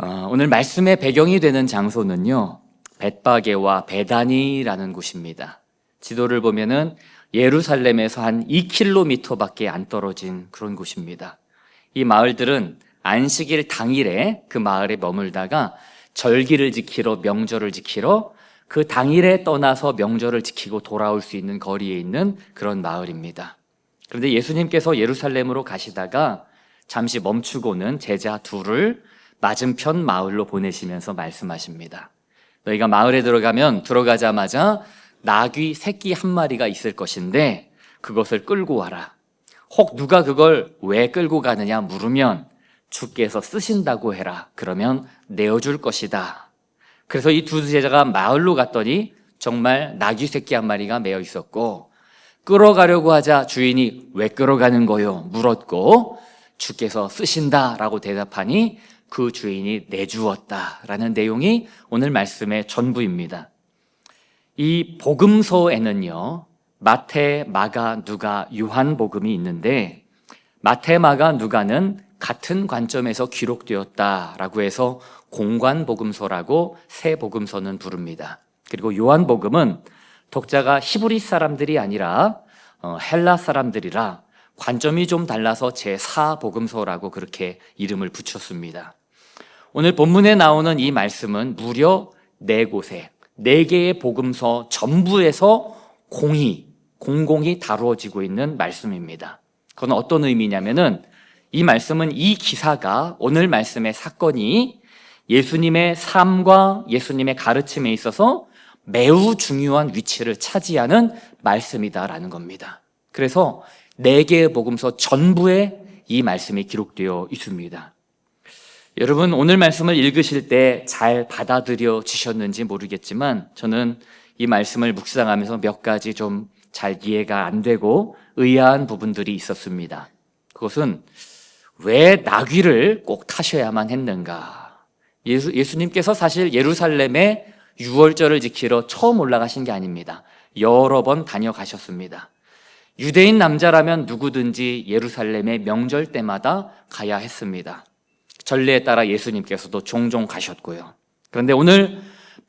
오늘 말씀의 배경이 되는 장소는요, 벳바게와 베다니라는 곳입니다. 지도를 보면은 예루살렘에서 한 2km밖에 안 떨어진 그런 곳입니다. 이 마을들은 안식일 당일에 그 마을에 머물다가 절기를 지키러, 명절을 지키러 그 당일에 떠나서 명절을 지키고 돌아올 수 있는 거리에 있는 그런 마을입니다. 그런데 예수님께서 예루살렘으로 가시다가 잠시 멈추고는 제자 둘을 맞은편 마을로 보내시면서 말씀하십니다. 너희가 마을에 들어가자마자 나귀 새끼 한 마리가 있을 것인데 그것을 끌고 와라. 혹 누가 그걸 왜 끌고 가느냐 물으면 주께서 쓰신다고 해라. 그러면 내어줄 것이다. 그래서 이 두 제자가 마을로 갔더니 정말 나귀 새끼 한 마리가 매어 있었고, 끌어가려고 하자 주인이 왜 끌어가는 거요? 물었고, 주께서 쓰신다라고 대답하니 그 주인이 내주었다라는 내용이 오늘 말씀의 전부입니다. 이 복음서에는요, 마태, 마가, 누가, 요한복음이 있는데 마태, 마가, 누가는 같은 관점에서 기록되었다라고 해서 공관복음서라고 세 복음서는 부릅니다. 그리고 요한복음은 독자가 히브리 사람들이 아니라 헬라 사람들이라 관점이 좀 달라서 제4복음서라고 그렇게 이름을 붙였습니다. 오늘 본문에 나오는 이 말씀은 무려 4곳에 4개의 복음서 전부에서 공공이 다루어지고 있는 말씀입니다. 그건 어떤 의미냐면은 이 말씀은, 이 기사가, 오늘 말씀의 사건이 예수님의 삶과 예수님의 가르침에 있어서 매우 중요한 위치를 차지하는 말씀이다라는 겁니다. 그래서 4개의 복음서 전부에 이 말씀이 기록되어 있습니다. 여러분, 오늘 말씀을 읽으실 때 잘 받아들여지셨는지 모르겠지만 저는 이 말씀을 묵상하면서 몇 가지 좀 잘 이해가 안 되고 의아한 부분들이 있었습니다. 그것은 왜 나귀를 꼭 타셔야만 했는가? 예수님께서 사실 예루살렘에 유월절을 지키러 처음 올라가신 게 아닙니다. 여러 번 다녀가셨습니다. 유대인 남자라면 누구든지 예루살렘에 명절 때마다 가야 했습니다. 전례에 따라 예수님께서도 종종 가셨고요. 그런데 오늘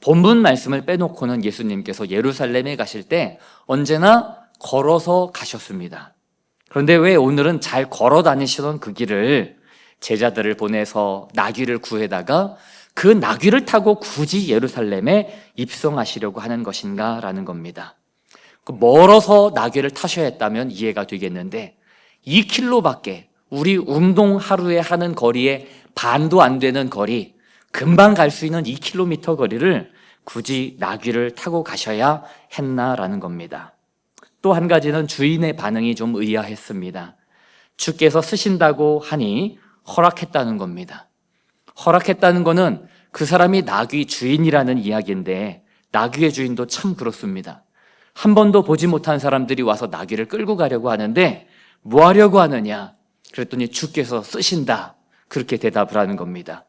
본문 말씀을 빼놓고는 예수님께서 예루살렘에 가실 때 언제나 걸어서 가셨습니다. 그런데 왜 오늘은 잘 걸어 다니시던 그 길을 제자들을 보내서 나귀를 구해다가 그 나귀를 타고 굳이 예루살렘에 입성하시려고 하는 것인가 라는 겁니다. 멀어서 나귀를 타셔야 했다면 이해가 되겠는데 2km밖에, 우리 운동 하루에 하는 거리에 반도 안 되는 거리, 금방 갈 수 있는 2km 거리를 굳이 나귀를 타고 가셔야 했나라는 겁니다. 또 한 가지는 주인의 반응이 좀 의아했습니다. 주께서 쓰신다고 하니 허락했다는 겁니다. 허락했다는 거는 그 사람이 나귀 주인이라는 이야기인데, 나귀의 주인도 참 그렇습니다. 한 번도 보지 못한 사람들이 와서 나귀를 끌고 가려고 하는데 뭐 하려고 하느냐? 그랬더니 주께서 쓰신다, 그렇게 대답을 하는 겁니다.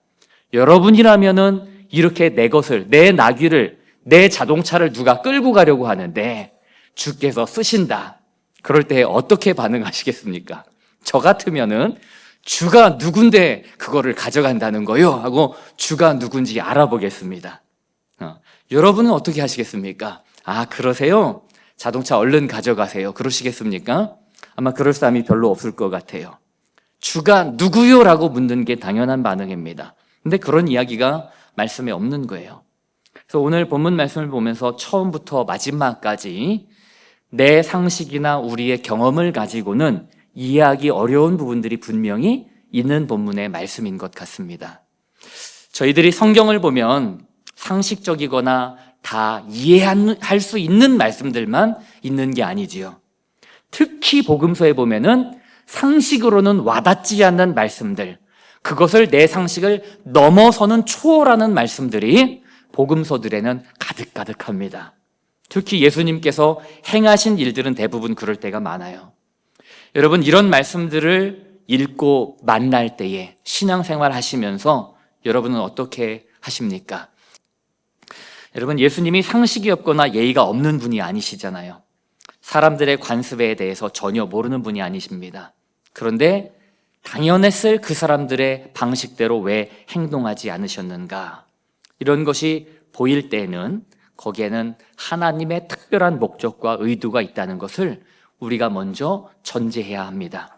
여러분이라면은 이렇게 내 나귀를, 내 자동차를 누가 끌고 가려고 하는데 주께서 쓰신다, 그럴 때 어떻게 반응하시겠습니까? 저 같으면은 주가 누군데 그거를 가져간다는 거요? 하고 주가 누군지 알아보겠습니다. 여러분은 어떻게 하시겠습니까? 아, 그러세요? 자동차 얼른 가져가세요, 그러시겠습니까? 아마 그럴 사람이 별로 없을 것 같아요. 주가 누구요? 라고 묻는 게 당연한 반응입니다. 근데 그런 이야기가 말씀에 없는 거예요. 그래서 오늘 본문 말씀을 보면서 처음부터 마지막까지 내 상식이나 우리의 경험을 가지고는 이해하기 어려운 부분들이 분명히 있는 본문의 말씀인 것 같습니다. 저희들이 성경을 보면 상식적이거나 다 이해할 수 있는 말씀들만 있는 게 아니지요. 특히 복음서에 보면은 상식으로는 와닿지 않는 말씀들, 그것을 내 상식을 넘어서는 초월하는 말씀들이 복음서들에는 가득가득합니다. 특히 예수님께서 행하신 일들은 대부분 그럴 때가 많아요. 여러분, 이런 말씀들을 읽고 만날 때에 신앙생활 하시면서 여러분은 어떻게 하십니까? 여러분, 예수님이 상식이 없거나 예의가 없는 분이 아니시잖아요. 사람들의 관습에 대해서 전혀 모르는 분이 아니십니다. 그런데 당연했을 그 사람들의 방식대로 왜 행동하지 않으셨는가? 이런 것이 보일 때는 거기에는 하나님의 특별한 목적과 의도가 있다는 것을 우리가 먼저 전제해야 합니다.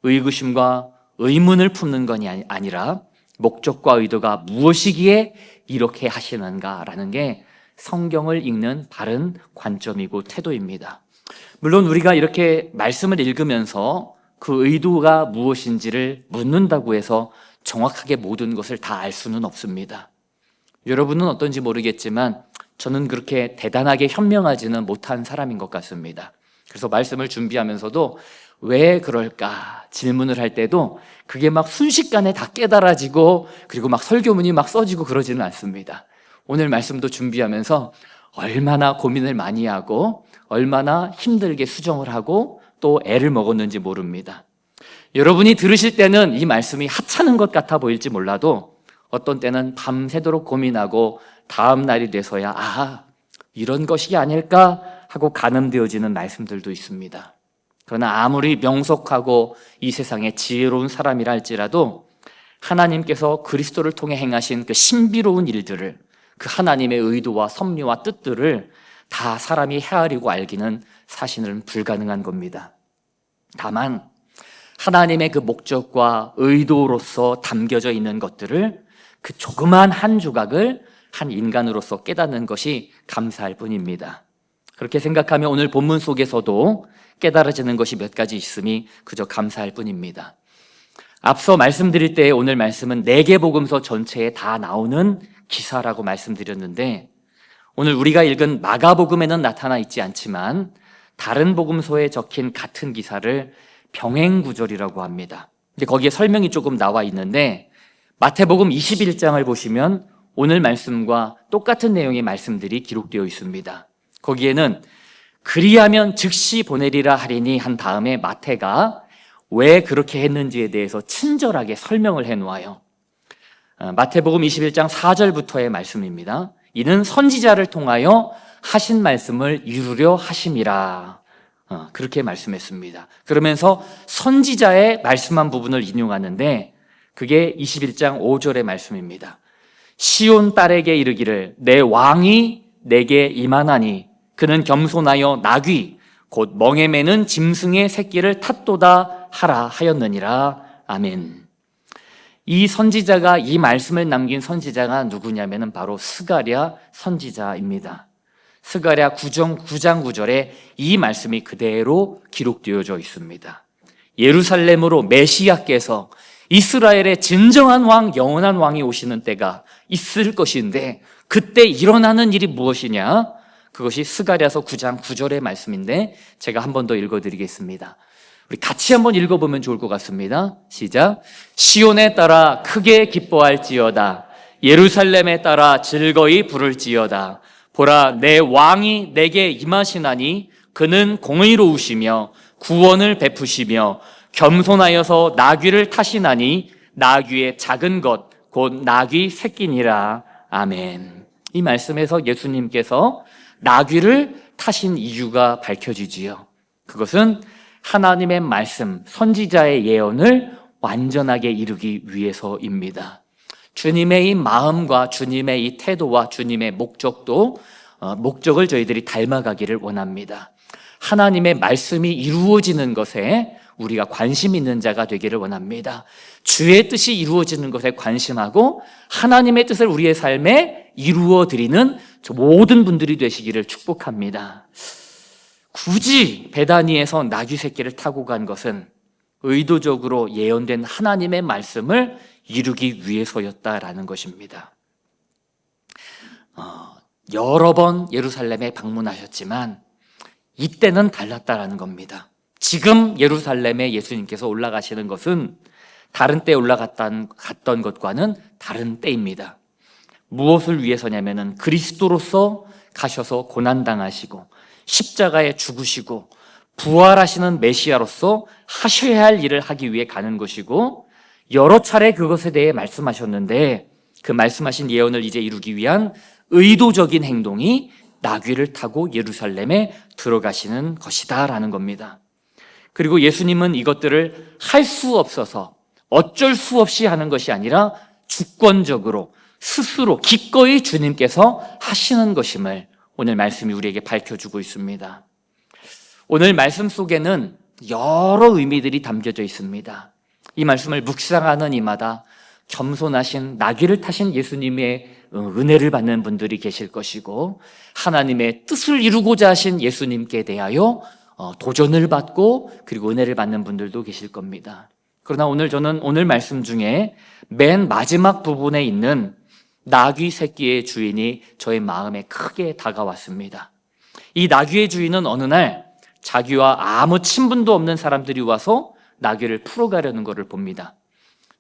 의구심과 의문을 품는 것이 아니라 목적과 의도가 무엇이기에 이렇게 하시는가라는 게 성경을 읽는 바른 관점이고 태도입니다. 물론 우리가 이렇게 말씀을 읽으면서 그 의도가 무엇인지를 묻는다고 해서 정확하게 모든 것을 다 알 수는 없습니다. 여러분은 어떤지 모르겠지만 저는 그렇게 대단하게 현명하지는 못한 사람인 것 같습니다. 그래서 말씀을 준비하면서도 왜 그럴까 질문을 할 때도 그게 막 순식간에 다 깨달아지고 그리고 막 설교문이 막 써지고 그러지는 않습니다. 오늘 말씀도 준비하면서 얼마나 고민을 많이 하고 얼마나 힘들게 수정을 하고 또 애를 먹었는지 모릅니다. 여러분이 들으실 때는 이 말씀이 하찮은 것 같아 보일지 몰라도 어떤 때는 밤새도록 고민하고 다음 날이 돼서야 이런 것이 아닐까 하고 가늠되어지는 말씀들도 있습니다. 그러나 아무리 명석하고 이 세상에 지혜로운 사람이라 할지라도 하나님께서 그리스도를 통해 행하신 그 신비로운 일들을, 그 하나님의 의도와 섭리와 뜻들을 다 사람이 헤아리고 알기는 사실은 불가능한 겁니다. 다만 하나님의 그 목적과 의도로서 담겨져 있는 것들을, 그 조그만 한 조각을 한 인간으로서 깨닫는 것이 감사할 뿐입니다. 그렇게 생각하면 오늘 본문 속에서도 깨달아지는 것이 몇 가지 있음이 그저 감사할 뿐입니다. 앞서 말씀드릴 때 오늘 말씀은 4개 복음서 전체에 다 나오는 기사라고 말씀드렸는데, 오늘 우리가 읽은 마가복음에는 나타나 있지 않지만 다른 복음서에 적힌 같은 기사를 병행구절이라고 합니다. 근데 거기에 설명이 조금 나와 있는데, 마태복음 21장을 보시면 오늘 말씀과 똑같은 내용의 말씀들이 기록되어 있습니다. 거기에는 그리하면 즉시 보내리라 하리니 한 다음에 마태가 왜 그렇게 했는지에 대해서 친절하게 설명을 해놓아요. 마태복음 21장 4절부터의 말씀입니다. 이는 선지자를 통하여 하신 말씀을 이루려 하심이라. 그렇게 말씀했습니다. 그러면서 선지자의 말씀한 부분을 인용하는데 그게 21장 5절의 말씀입니다. 시온 딸에게 이르기를 내 왕이 내게 임하나니 그는 겸손하여 나귀 곧 멍에 매는 짐승의 새끼를 탓도다 하라 하였느니라. 아멘. 이 선지자가, 이 말씀을 남긴 선지자가 누구냐면은 바로 스가랴 선지자입니다. 스가랴 9장 9절에 이 말씀이 그대로 기록되어져 있습니다. 예루살렘으로 메시아께서, 이스라엘의 진정한 왕, 영원한 왕이 오시는 때가 있을 것인데 그때 일어나는 일이 무엇이냐? 그것이 스가랴서 9장 9절의 말씀인데 제가 한 번 더 읽어드리겠습니다. 우리 같이 한번 읽어보면 좋을 것 같습니다. 시작. 시온에 따라 크게 기뻐할지어다. 예루살렘에 따라 즐거이 부를지어다. 보라, 내 왕이 내게 임하시나니 그는 공의로우시며 구원을 베푸시며 겸손하여서 나귀를 타시나니 나귀의 작은 것 곧 나귀 새끼니라. 아멘. 이 말씀에서 예수님께서 나귀를 타신 이유가 밝혀지지요. 그것은 하나님의 말씀, 선지자의 예언을 완전하게 이루기 위해서입니다. 주님의 이 마음과 주님의 이 태도와 주님의 목적을 저희들이 닮아가기를 원합니다. 하나님의 말씀이 이루어지는 것에 우리가 관심 있는 자가 되기를 원합니다. 주의 뜻이 이루어지는 것에 관심하고 하나님의 뜻을 우리의 삶에 이루어드리는 모든 분들이 되시기를 축복합니다. 굳이 베다니에서 나귀 새끼를 타고 간 것은 의도적으로 예언된 하나님의 말씀을 이루기 위해서였다라는 것입니다. 여러 번 예루살렘에 방문하셨지만 이때는 달랐다라는 겁니다. 지금 예루살렘에 예수님께서 올라가시는 것은 다른 때 올라갔던 것과는 다른 때입니다. 무엇을 위해서냐면은 그리스도로서 가셔서 고난당하시고 십자가에 죽으시고 부활하시는 메시아로서 하셔야 할 일을 하기 위해 가는 것이고, 여러 차례 그것에 대해 말씀하셨는데 그 말씀하신 예언을 이제 이루기 위한 의도적인 행동이 나귀를 타고 예루살렘에 들어가시는 것이다라는 겁니다. 그리고 예수님은 이것들을 할 수 없어서 어쩔 수 없이 하는 것이 아니라 주권적으로 스스로 기꺼이 주님께서 하시는 것임을 오늘 말씀이 우리에게 밝혀주고 있습니다. 오늘 말씀 속에는 여러 의미들이 담겨져 있습니다. 이 말씀을 묵상하는 이마다 겸손하신 나귀를 타신 예수님의 은혜를 받는 분들이 계실 것이고, 하나님의 뜻을 이루고자 하신 예수님께 대하여 도전을 받고 그리고 은혜를 받는 분들도 계실 겁니다. 그러나 저는 오늘 말씀 중에 맨 마지막 부분에 있는 나귀 새끼의 주인이 저의 마음에 크게 다가왔습니다. 이 나귀의 주인은 어느 날 자기와 아무 친분도 없는 사람들이 와서 나귀를 풀어가려는 것을 봅니다.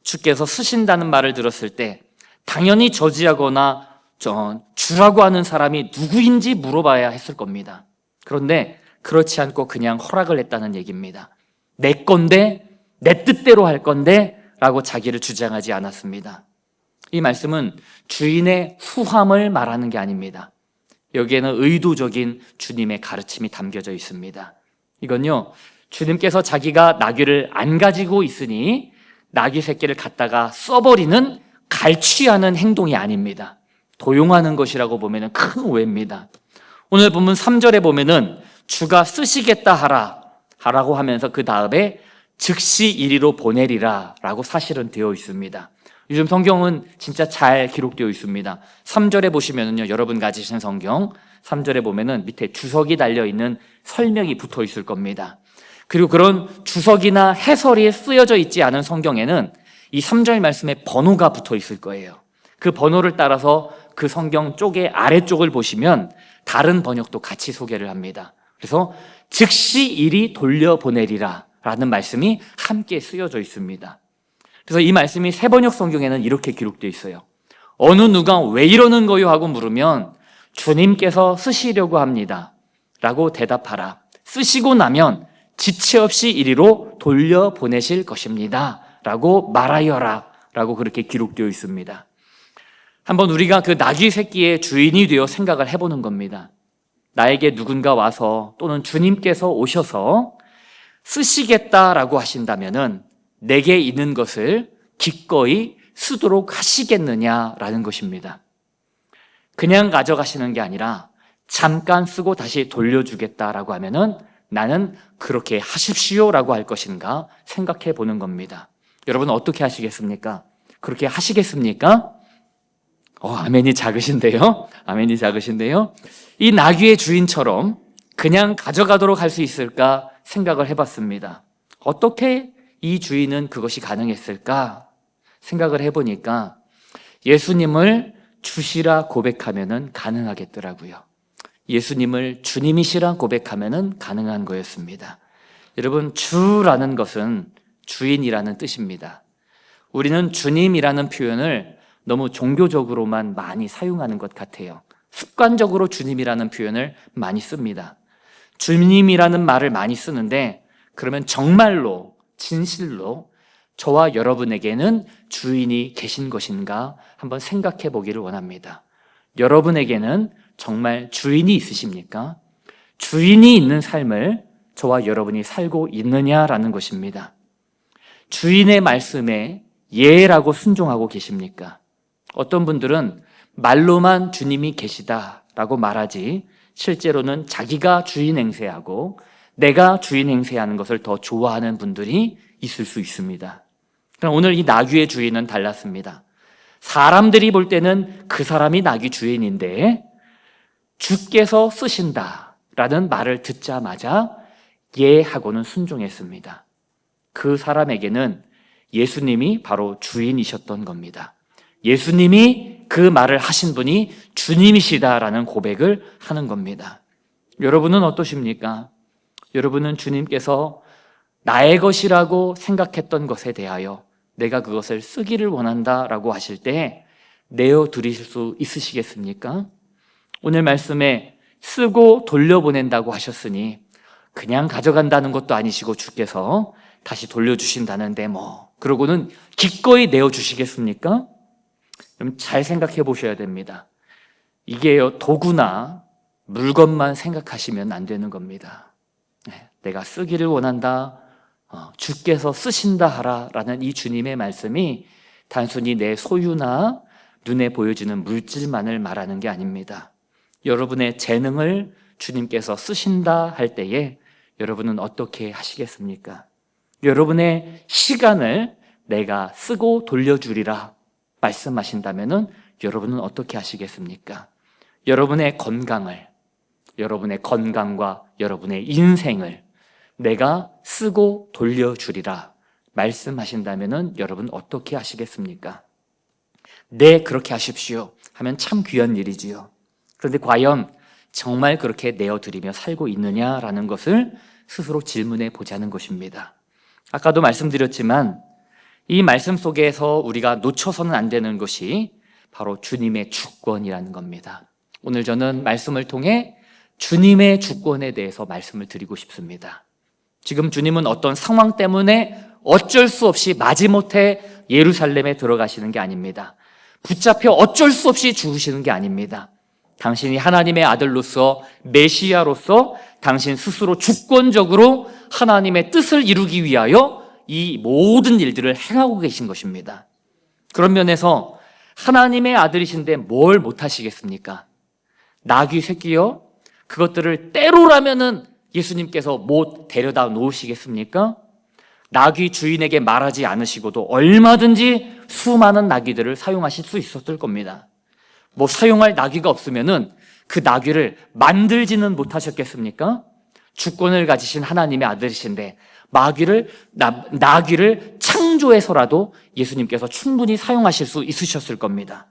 주께서 쓰신다는 말을 들었을 때 당연히 저지하거나 주라고 하는 사람이 누구인지 물어봐야 했을 겁니다. 그런데 그렇지 않고 그냥 허락을 했다는 얘기입니다. 내 건데, 내 뜻대로 할 건데 라고 자기를 주장하지 않았습니다. 이 말씀은 주인의 후함을 말하는 게 아닙니다. 여기에는 의도적인 주님의 가르침이 담겨져 있습니다. 이건요, 주님께서 자기가 나귀를 안 가지고 있으니 나귀 새끼를 갖다가 써버리는 갈취하는 행동이 아닙니다. 도용하는 것이라고 보면 큰 오해입니다. 오늘 본문 3절에 보면은 주가 쓰시겠다 하라고 하면서 그 다음에 즉시 이리로 보내리라 라고 사실은 되어 있습니다. 요즘 성경은 진짜 잘 기록되어 있습니다. 3절에 보시면은요, 여러분 가지신 성경 3절에 보면은 밑에 주석이 달려있는 설명이 붙어 있을 겁니다. 그리고 그런 주석이나 해설이 쓰여져 있지 않은 성경에는 이 3절 말씀에 번호가 붙어 있을 거예요. 그 번호를 따라서 그 성경 쪽의 아래쪽을 보시면 다른 번역도 같이 소개를 합니다. 그래서 즉시 이리 돌려보내리라 라는 말씀이 함께 쓰여져 있습니다. 그래서 이 말씀이 새번역 성경에는 이렇게 기록되어 있어요. 어느 누가 왜 이러는 거요 하고 물으면 주님께서 쓰시려고 합니다 라고 대답하라. 쓰시고 나면 지체 없이 이리로 돌려보내실 것입니다 라고 말하여라 라고 그렇게 기록되어 있습니다. 한번 우리가 그 나귀 새끼의 주인이 되어 생각을 해보는 겁니다. 나에게 누군가 와서 또는 주님께서 오셔서 쓰시겠다라고 하신다면은 내게 있는 것을 기꺼이 쓰도록 하시겠느냐라는 것입니다. 그냥 가져가시는 게 아니라 잠깐 쓰고 다시 돌려주겠다라고 하면은 나는 그렇게 하십시오라고 할 것인가 생각해 보는 겁니다. 여러분 어떻게 하시겠습니까? 그렇게 하시겠습니까? 아멘이 작으신데요? 아멘이 작으신데요? 이 나귀의 주인처럼 그냥 가져가도록 할 수 있을까 생각을 해봤습니다. 어떻게 이 주인은 그것이 가능했을까 생각을 해보니까 예수님을 주시라 고백하면은 가능하겠더라고요. 예수님을 주님이시라 고백하면은 가능한 거였습니다. 여러분, 주라는 것은 주인이라는 뜻입니다. 우리는 주님이라는 표현을 너무 종교적으로만 많이 사용하는 것 같아요. 습관적으로 주님이라는 표현을 많이 씁니다. 주님이라는 말을 많이 쓰는데 그러면 정말로 진실로 저와 여러분에게는 주인이 계신 것인가 한번 생각해 보기를 원합니다. 여러분에게는 정말 주인이 있으십니까? 주인이 있는 삶을 저와 여러분이 살고 있느냐라는 것입니다. 주인의 말씀에 예라고 순종하고 계십니까? 어떤 분들은 말로만 주님이 계시다라고 말하지 실제로는 자기가 주인 행세하고 내가 주인 행세하는 것을 더 좋아하는 분들이 있을 수 있습니다. 그럼 오늘 이 나귀의 주인은 달랐습니다. 사람들이 볼 때는 그 사람이 나귀 주인인데 주께서 쓰신다라는 말을 듣자마자 예 하고는 순종했습니다. 그 사람에게는 예수님이 바로 주인이셨던 겁니다. 예수님이 그 말을 하신 분이 주님이시다라는 고백을 하는 겁니다. 여러분은 어떠십니까? 여러분은 주님께서 나의 것이라고 생각했던 것에 대하여 내가 그것을 쓰기를 원한다라고 하실 때 내어드리실 수 있으시겠습니까? 오늘 말씀에 쓰고 돌려보낸다고 하셨으니 그냥 가져간다는 것도 아니시고 주께서 다시 돌려주신다는데 그러고는 기꺼이 내어주시겠습니까? 그럼 잘 생각해 보셔야 됩니다. 이게요, 도구나 물건만 생각하시면 안 되는 겁니다. 내가 쓰기를 원한다. 주께서 쓰신다 하라라는 이 주님의 말씀이 단순히 내 소유나 눈에 보여지는 물질만을 말하는 게 아닙니다. 여러분의 재능을 주님께서 쓰신다 할 때에 여러분은 어떻게 하시겠습니까? 여러분의 시간을 내가 쓰고 돌려주리라 말씀하신다면 여러분은 어떻게 하시겠습니까? 여러분의 건강과 여러분의 인생을 내가 쓰고 돌려주리라 말씀하신다면 여러분 어떻게 하시겠습니까? 네, 그렇게 하십시오 하면 참 귀한 일이지요. 그런데 과연 정말 그렇게 내어드리며 살고 있느냐라는 것을 스스로 질문해 보자는 것입니다. 아까도 말씀드렸지만 이 말씀 속에서 우리가 놓쳐서는 안 되는 것이 바로 주님의 주권이라는 겁니다. 오늘 저는 말씀을 통해 주님의 주권에 대해서 말씀을 드리고 싶습니다. 지금 주님은 어떤 상황 때문에 어쩔 수 없이 마지못해 예루살렘에 들어가시는 게 아닙니다. 붙잡혀 어쩔 수 없이 죽으시는 게 아닙니다. 당신이 하나님의 아들로서 메시아로서 당신 스스로 주권적으로 하나님의 뜻을 이루기 위하여 이 모든 일들을 행하고 계신 것입니다. 그런 면에서 하나님의 아들이신데 뭘 못하시겠습니까? 나귀 새끼요? 그것들을 때로라면은 예수님께서 못 데려다 놓으시겠습니까? 나귀 주인에게 말하지 않으시고도 얼마든지 수많은 나귀들을 사용하실 수 있었을 겁니다. 사용할 나귀가 없으면은 그 나귀를 만들지는 못하셨겠습니까? 주권을 가지신 하나님의 아들이신데 나귀를 창조해서라도 예수님께서 충분히 사용하실 수 있으셨을 겁니다.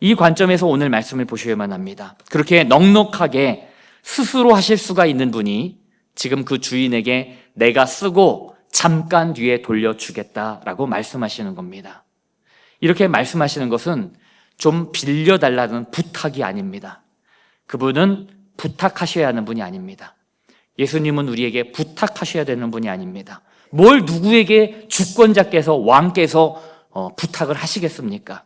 이 관점에서 오늘 말씀을 보셔야만 합니다. 그렇게 넉넉하게 스스로 하실 수가 있는 분이 지금 그 주인에게 내가 쓰고 잠깐 뒤에 돌려주겠다라고 말씀하시는 겁니다. 이렇게 말씀하시는 것은 좀 빌려달라는 부탁이 아닙니다. 그분은 부탁하셔야 하는 분이 아닙니다. 예수님은 우리에게 부탁하셔야 되는 분이 아닙니다. 뭘 누구에게 주권자께서 왕께서 부탁을 하시겠습니까?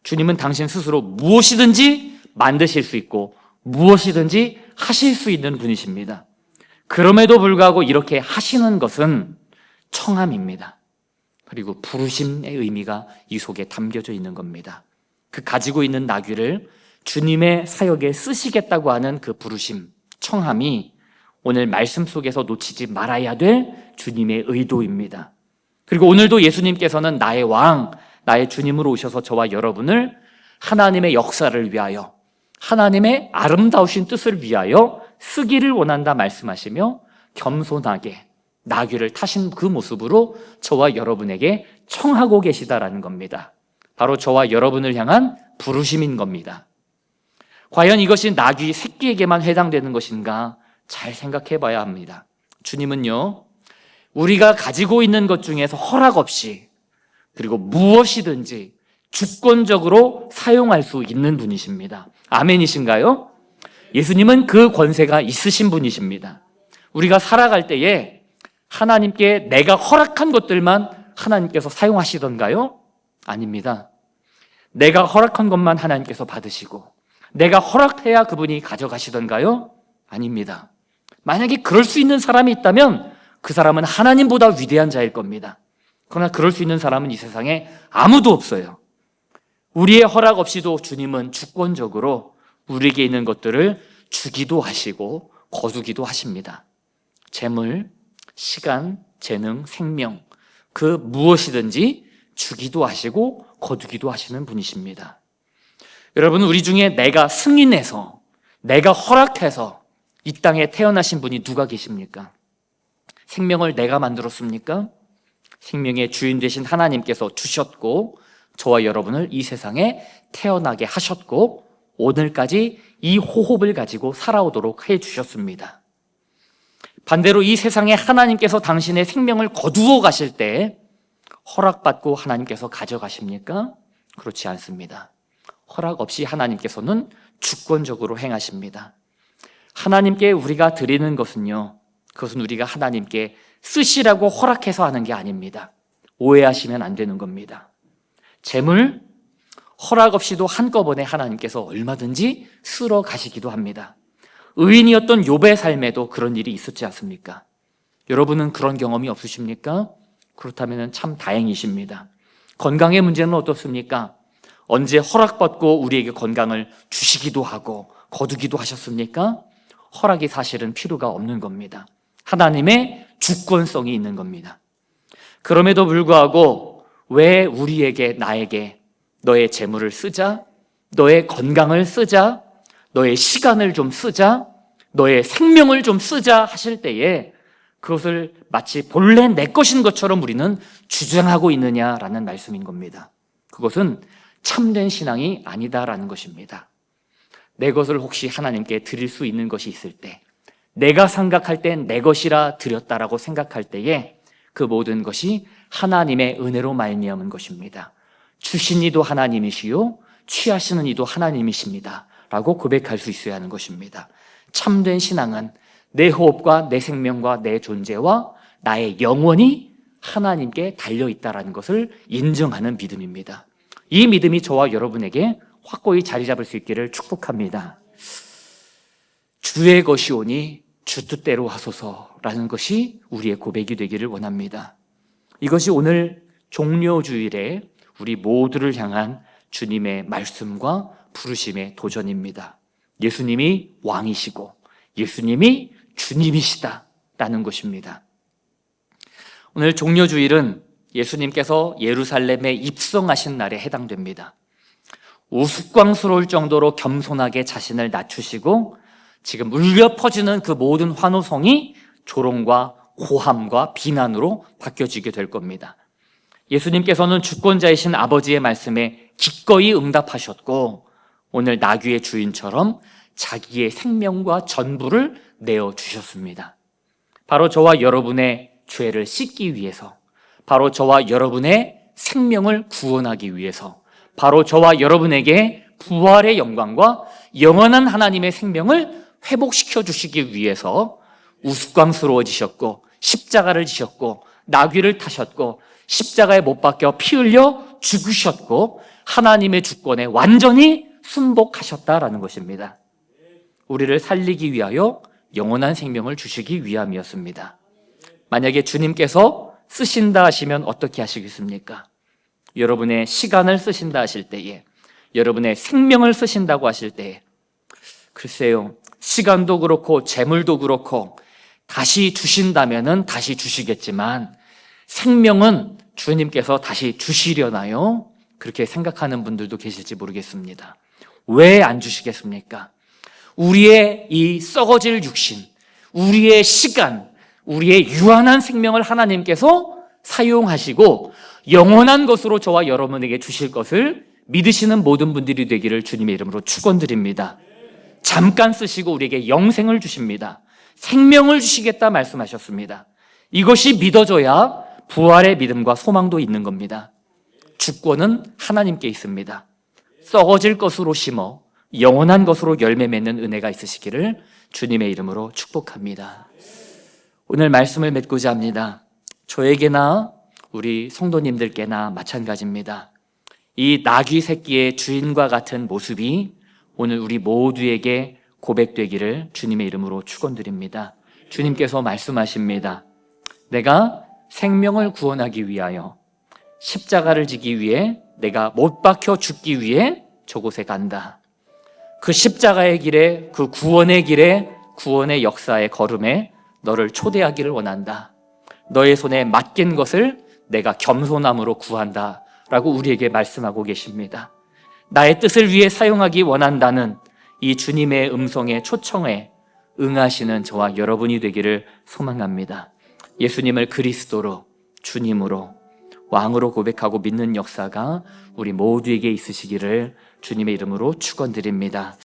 주님은 당신 스스로 무엇이든지 만드실 수 있고 무엇이든지 하실 수 있는 분이십니다. 그럼에도 불구하고 이렇게 하시는 것은 청함입니다. 그리고 부르심의 의미가 이 속에 담겨져 있는 겁니다. 그 가지고 있는 나귀를 주님의 사역에 쓰시겠다고 하는 그 부르심, 청함이 오늘 말씀 속에서 놓치지 말아야 될 주님의 의도입니다. 그리고 오늘도 예수님께서는 나의 왕, 나의 주님으로 오셔서 저와 여러분을 하나님의 역사를 위하여, 하나님의 아름다우신 뜻을 위하여 쓰기를 원한다 말씀하시며 겸손하게 나귀를 타신 그 모습으로 저와 여러분에게 청하고 계시다라는 겁니다. 바로 저와 여러분을 향한 부르심인 겁니다. 과연 이것이 나귀 새끼에게만 해당되는 것인가 잘 생각해 봐야 합니다. 주님은요, 우리가 가지고 있는 것 중에서 허락 없이 그리고 무엇이든지 주권적으로 사용할 수 있는 분이십니다. 아멘이신가요? 예수님은 그 권세가 있으신 분이십니다. 우리가 살아갈 때에 하나님께 내가 허락한 것들만 하나님께서 사용하시던가요? 아닙니다. 내가 허락한 것만 하나님께서 받으시고 내가 허락해야 그분이 가져가시던가요? 아닙니다. 만약에 그럴 수 있는 사람이 있다면 그 사람은 하나님보다 위대한 자일 겁니다. 그러나 그럴 수 있는 사람은 이 세상에 아무도 없어요. 우리의 허락 없이도 주님은 주권적으로 우리에게 있는 것들을 주기도 하시고 거두기도 하십니다. 재물, 시간, 재능, 생명, 그 무엇이든지 주기도 하시고 거두기도 하시는 분이십니다. 여러분, 우리 중에 내가 승인해서, 내가 허락해서 이 땅에 태어나신 분이 누가 계십니까? 생명을 내가 만들었습니까? 생명의 주인 되신 하나님께서 주셨고 저와 여러분을 이 세상에 태어나게 하셨고 오늘까지 이 호흡을 가지고 살아오도록 해주셨습니다. 반대로 이 세상에 하나님께서 당신의 생명을 거두어 가실 때 허락받고 하나님께서 가져가십니까? 그렇지 않습니다. 허락 없이 하나님께서는 주권적으로 행하십니다. 하나님께 우리가 드리는 것은요, 그것은 우리가 하나님께 쓰시라고 허락해서 하는 게 아닙니다. 오해하시면 안 되는 겁니다. 재물, 허락 없이도 한꺼번에 하나님께서 얼마든지 쓸어 가시기도 합니다. 의인이었던 욥의 삶에도 그런 일이 있었지 않습니까? 여러분은 그런 경험이 없으십니까? 그렇다면 참 다행이십니다. 건강의 문제는 어떻습니까? 언제 허락받고 우리에게 건강을 주시기도 하고 거두기도 하셨습니까? 허락이 사실은 필요가 없는 겁니다. 하나님의 주권성이 있는 겁니다. 그럼에도 불구하고 왜 우리에게, 나에게 너의 재물을 쓰자, 너의 건강을 쓰자, 너의 시간을 좀 쓰자, 너의 생명을 좀 쓰자 하실 때에 그것을 마치 본래 내 것인 것처럼 우리는 주장하고 있느냐라는 말씀인 겁니다. 그것은 참된 신앙이 아니다라는 것입니다. 내 것을 혹시 하나님께 드릴 수 있는 것이 있을 때, 내가 생각할 땐 내 것이라 드렸다라고 생각할 때에 그 모든 것이 하나님의 은혜로 말미암은 것입니다. 주신 이도 하나님이시요 취하시는 이도 하나님이십니다 라고 고백할 수 있어야 하는 것입니다. 참된 신앙은 내 호흡과 내 생명과 내 존재와 나의 영혼이 하나님께 달려있다는 것을 인정하는 믿음입니다. 이 믿음이 저와 여러분에게 확고히 자리 잡을 수 있기를 축복합니다. 주의 것이오니 주 뜻대로 하소서라는 것이 우리의 고백이 되기를 원합니다. 이것이 오늘 종료주일에 우리 모두를 향한 주님의 말씀과 부르심의 도전입니다. 예수님이 왕이시고 예수님이 주님이시다라는 것입니다. 오늘 종료주일은 예수님께서 예루살렘에 입성하신 날에 해당됩니다. 우스꽝스러울 정도로 겸손하게 자신을 낮추시고 지금 울려 퍼지는 그 모든 환호성이 조롱과 고함과 비난으로 바뀌어지게 될 겁니다. 예수님께서는 주권자이신 아버지의 말씀에 기꺼이 응답하셨고 오늘 나귀의 주인처럼 자기의 생명과 전부를 내어주셨습니다. 바로 저와 여러분의 죄를 씻기 위해서, 바로 저와 여러분의 생명을 구원하기 위해서, 바로 저와 여러분에게 부활의 영광과 영원한 하나님의 생명을 회복시켜 주시기 위해서 우스꽝스러워지셨고 십자가를 지셨고 나귀를 타셨고 십자가에 못 박혀 피 흘려 죽으셨고 하나님의 주권에 완전히 순복하셨다라는 것입니다. 우리를 살리기 위하여 영원한 생명을 주시기 위함이었습니다. 만약에 주님께서 쓰신다 하시면 어떻게 하시겠습니까? 여러분의 시간을 쓰신다 하실 때에, 여러분의 생명을 쓰신다고 하실 때에, 글쎄요, 시간도 그렇고 재물도 그렇고 다시 주신다면은 다시 주시겠지만 생명은 주님께서 다시 주시려나요? 그렇게 생각하는 분들도 계실지 모르겠습니다. 왜 안 주시겠습니까? 우리의 이 썩어질 육신, 우리의 시간, 우리의 유한한 생명을 하나님께서 사용하시고 영원한 것으로 저와 여러분에게 주실 것을 믿으시는 모든 분들이 되기를 주님의 이름으로 축원드립니다. 잠깐 쓰시고 우리에게 영생을 주십니다. 생명을 주시겠다 말씀하셨습니다. 이것이 믿어져야 부활의 믿음과 소망도 있는 겁니다. 주권은 하나님께 있습니다. 썩어질 것으로 심어 영원한 것으로 열매 맺는 은혜가 있으시기를 주님의 이름으로 축복합니다. 오늘 말씀을 맺고자 합니다. 저에게나 우리 성도님들께나 마찬가지입니다. 이 나귀 새끼의 주인과 같은 모습이 오늘 우리 모두에게 고백되기를 주님의 이름으로 축원드립니다. 주님께서 말씀하십니다. 내가 생명을 구원하기 위하여 십자가를 지기 위해 내가 못 박혀 죽기 위해 저곳에 간다. 그 십자가의 길에, 그 구원의 길에, 구원의 역사의 걸음에 너를 초대하기를 원한다. 너의 손에 맡긴 것을 내가 겸손함으로 구한다 라고 우리에게 말씀하고 계십니다. 나의 뜻을 위해 사용하기 원한다는 이 주님의 음성의 초청에 응하시는 저와 여러분이 되기를 소망합니다. 예수님을 그리스도로, 주님으로, 왕으로 고백하고 믿는 역사가 우리 모두에게 있으시기를 주님의 이름으로 축원드립니다.